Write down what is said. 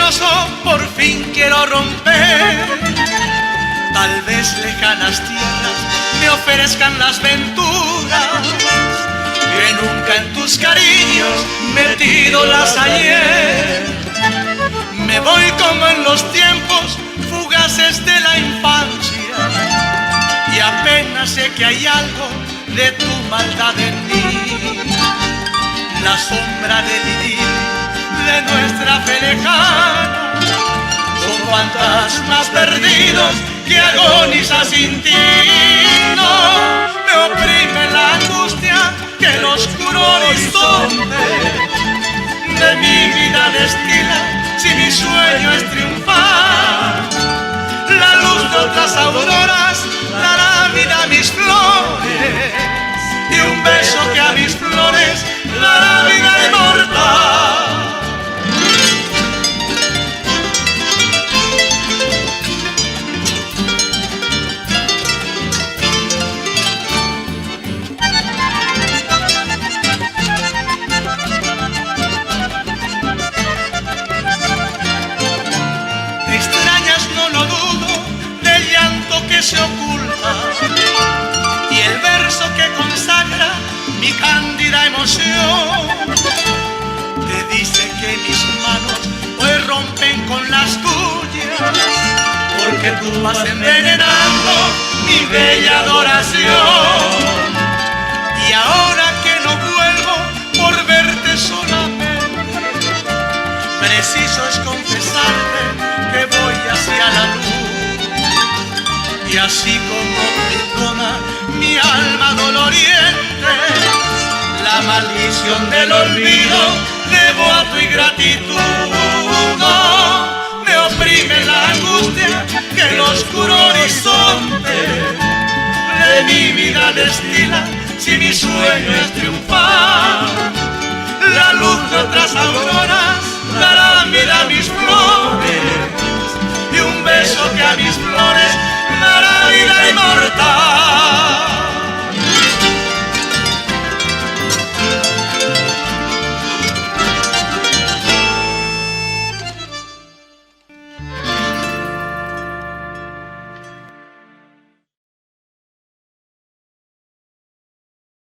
corazón por fin quiero romper. Tal vez lejanas tierras me ofrezcan las venturas que nunca en tus cariños metido las hallé. Me voy como en los tiempos fugaces de la infancia y apenas sé que hay algo de tu maldad en mí. La sombra del idilio de nuestra fe lejana son fantasmas perdidos que agonizan sin ti. No me oprime la angustia que el oscuro horizonte de mi vida destila si mi sueño es triunfar. La luz de otras auroras dará vida a mis flores y un beso que a mis flores dará vida inmortal. Que se oculta y el verso que consagra mi cándida emoción te dice que mis manos hoy rompen con las tuyas porque tú vas envenenando mi bella adoración. Y ahora que no vuelvo por verte solamente, preciso es confesarte que voy hacia la luz. Y así como perdona mi alma doloriente, la maldición del olvido debo a tu ingratitud. No me oprime la angustia que el oscuro horizonte de mi vida destila si mi sueño es triunfar. La luz de otras auroras dará vida a mis flores y un beso que a mis flores dará vida.